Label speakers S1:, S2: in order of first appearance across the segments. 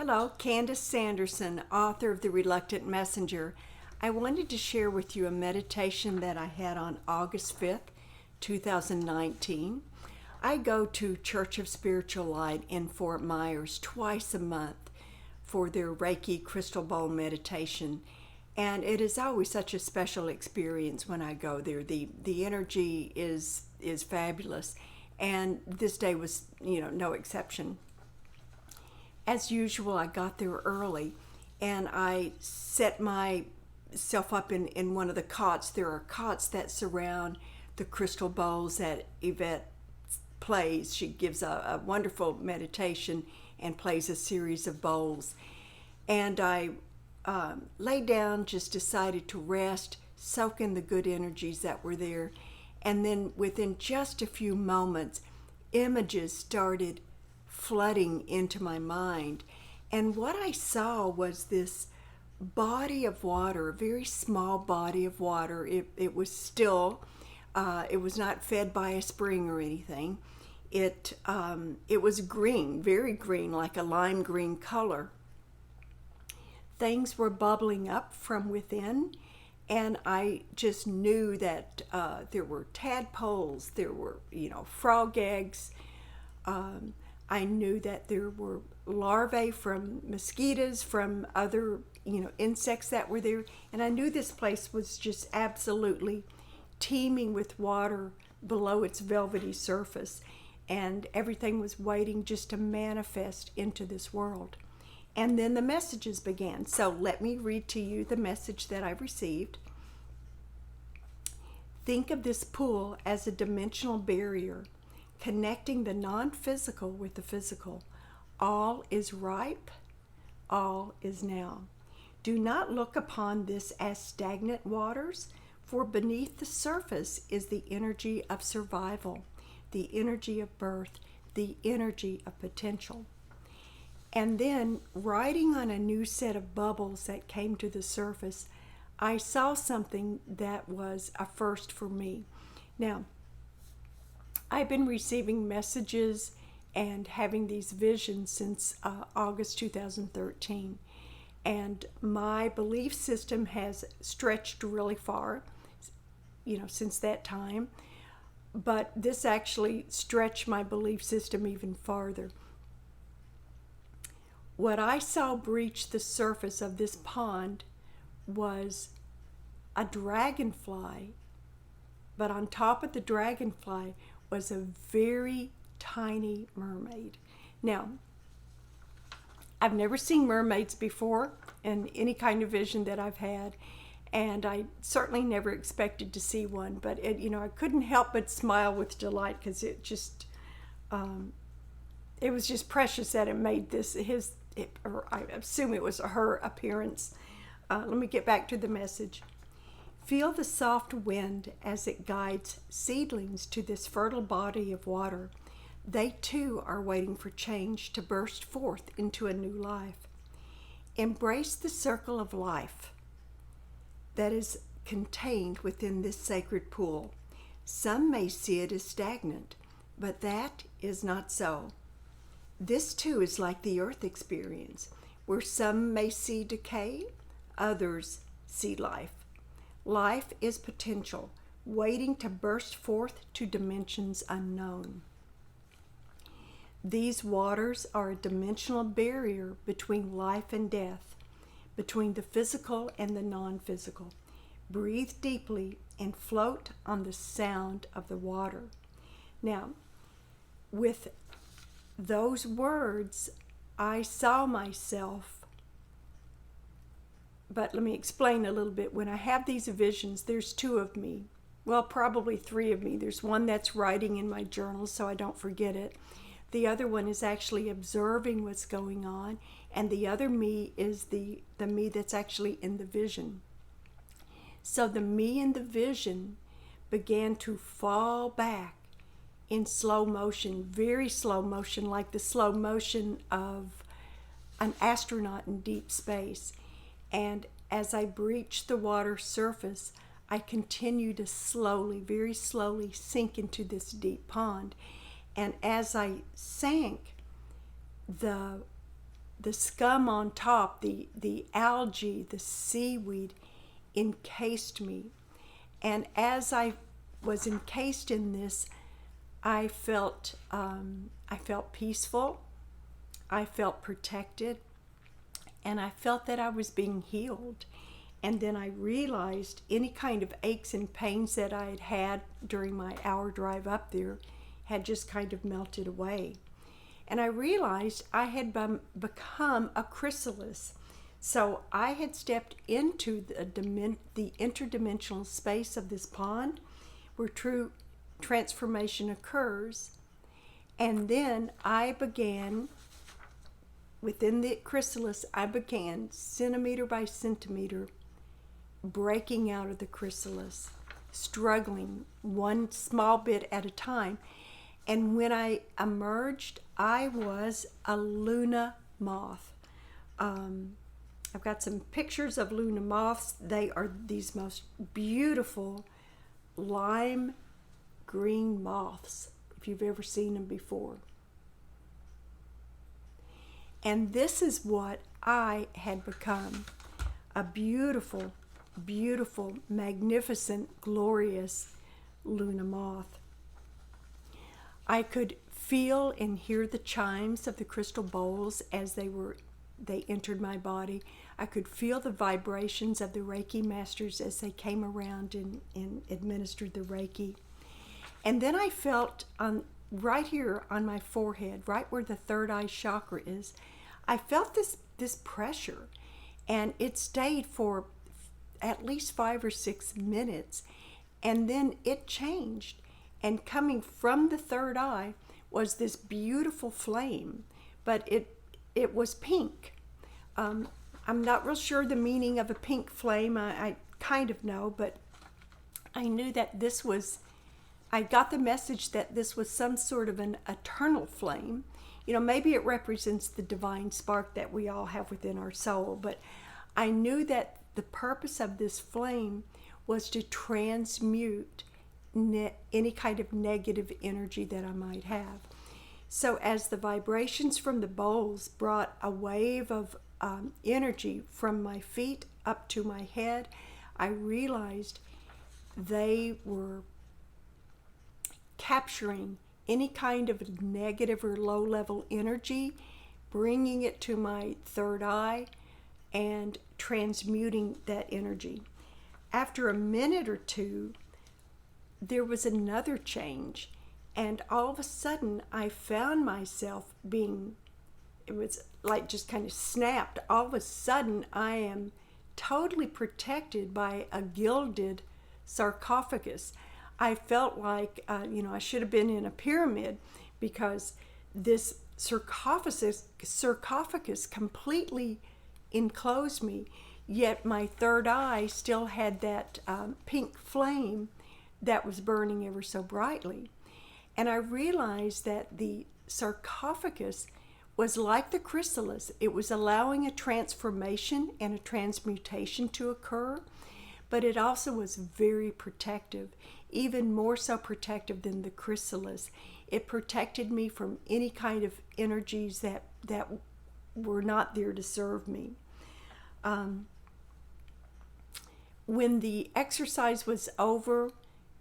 S1: Hello, Candice Sanderson, author of The Reluctant Messenger. I wanted to share with you a meditation that I had on August 5th, 2019. I go to Church of Spiritual Light in Fort Myers twice a month for their Reiki-Crystal Bowl meditation. And it is always such a special experience when I go there. The energy is fabulous. And this day was, no exception. As usual, I got there early and I set myself up in one of the cots. There are cots that surround the crystal bowls that Yvette plays. She gives a wonderful meditation and plays a series of bowls. And I laid down, just decided to rest, soak in the good energies that were there. And then within just a few moments, images started flooding into my mind. And what I saw was this body of water, a very small body of water. It was still, it was not fed by a spring or anything. It was green, very green, like a lime green color. Things were bubbling up from within, and I just knew that there were tadpoles, there were, frog eggs. I knew that there were larvae from mosquitoes, from other, insects that were there. And I knew this place was just absolutely teeming with water below its velvety surface. And everything was waiting just to manifest into this world. And then the messages began. So let me read to you the message that I received. Think of this pool as a dimensional barrier connecting the non-physical with the physical. All is ripe, all is now. Do not look upon this as stagnant waters, for beneath the surface is the energy of survival, the energy of birth, the energy of potential. And then, riding on a new set of bubbles that came to the surface, I saw something that was a first for me. Now, I've been receiving messages and having these visions since August 2013. And my belief system has stretched really far, since that time. But this actually stretched my belief system even farther. What I saw breach the surface of this pond was a dragonfly, but on top of the dragonfly was a very tiny mermaid. Now, I've never seen mermaids before in any kind of vision that I've had, and I certainly never expected to see one, but I couldn't help but smile with delight because it was just precious that it made this or I assume it was her appearance. Let me get back to the message. Feel the soft wind as it guides seedlings to this fertile body of water. They too are waiting for change to burst forth into a new life. Embrace the circle of life that is contained within this sacred pool. Some may see it as stagnant, but that is not so. This too is like the earth experience, where some may see decay, others see life. Life is potential, waiting to burst forth to dimensions unknown. These waters are a dimensional barrier between life and death, between the physical and the non-physical. Breathe deeply and float on the sound of the water. Now, with those words, I saw myself. But let me explain a little bit. When I have these visions, there's two of me. Well, probably three of me. There's one that's writing in my journal so I don't forget it. The other one is actually observing what's going on. And the other me is the me that's actually in the vision. So the me in the vision began to fall back in slow motion, very slow motion, like the slow motion of an astronaut in deep space. And as I breached the water surface, I continued to slowly, very slowly sink into this deep pond. And as I sank, the the scum on top, the algae, the seaweed encased me. And as I was encased in this, I felt peaceful, I felt protected, and I felt that I was being healed. And then I realized any kind of aches and pains that I had had during my hour drive up there had just kind of melted away. And I realized I had become a chrysalis. So I had stepped into the interdimensional space of this pond where true transformation occurs. And then I began, within the chrysalis, I began centimeter by centimeter breaking out of the chrysalis, struggling one small bit at a time. And when I emerged, I was a Luna moth. I've got some pictures of Luna moths. They are these most beautiful lime green moths, if you've ever seen them before. And this is what I had become, a beautiful, beautiful, magnificent, glorious Luna moth. I could feel and hear the chimes of the crystal bowls as they entered my body. I could feel the vibrations of the Reiki masters as they came around and administered the Reiki. And then I felt right here on my forehead, right where the third eye chakra is, I felt this pressure, and it stayed for at least 5 or 6 minutes, and then it changed. And coming from the third eye was this beautiful flame, but it was pink. I'm not real sure the meaning of a pink flame. I kind of know, but I knew that I got the message that this was some sort of an eternal flame. Maybe it represents the divine spark that we all have within our soul, but I knew that the purpose of this flame was to transmute any kind of negative energy that I might have. So as the vibrations from the bowls brought a wave of energy from my feet up to my head, I realized they were capturing any kind of negative or low-level energy, bringing it to my third eye and transmuting that energy. After a minute or two, there was another change, and all of a sudden I found myself it was like just kind of snapped. All of a sudden I am totally protected by a gilded sarcophagus. I felt like I should have been in a pyramid, because this sarcophagus completely enclosed me, yet my third eye still had that pink flame that was burning ever so brightly. And I realized that the sarcophagus was like the chrysalis. It was allowing a transformation and a transmutation to occur, but it also was very protective, even more so protective than the chrysalis. It protected me from any kind of energies that were not there to serve me. When the exercise was over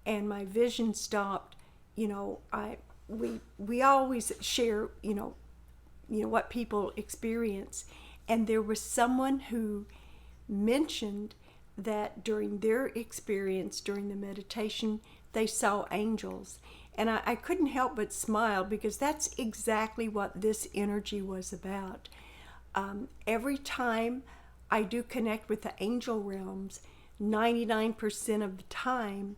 S1: and my vision stopped, we always share, what people experience. And there was someone who mentioned that during their experience, during the meditation, they saw angels. And I couldn't help but smile, because that's exactly what this energy was about. Every time I do connect with the angel realms, 99% of the time,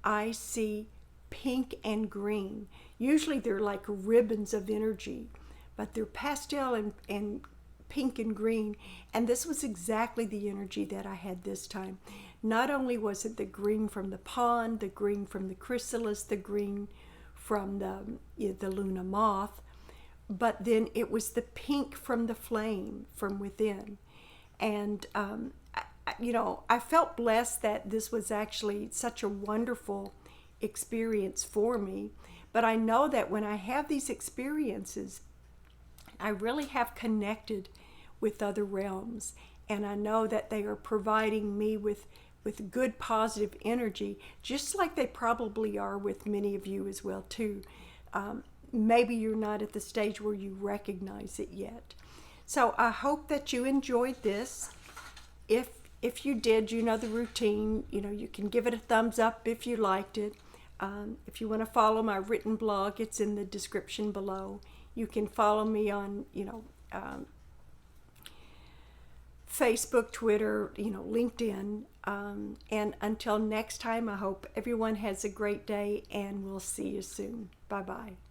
S1: I see pink and green. Usually they're like ribbons of energy, but they're pastel and pink and green. And this was exactly the energy that I had this time. Not only was it the green from the pond, the green from the chrysalis, the green from the Luna moth, but then it was the pink from the flame from within. And I felt blessed that this was actually such a wonderful experience for me. But I know that when I have these experiences, I really have connected with other realms. And I know that they are providing me with good positive energy, just like they probably are with many of you as well too. Maybe you're not at the stage where you recognize it yet. So I hope that you enjoyed this. If you did, you know the routine. You can give it a thumbs up if you liked it. If you want to follow my written blog, it's in the description below. You can follow me on, Facebook, Twitter, LinkedIn. And until next time, I hope everyone has a great day, and we'll see you soon. Bye-bye.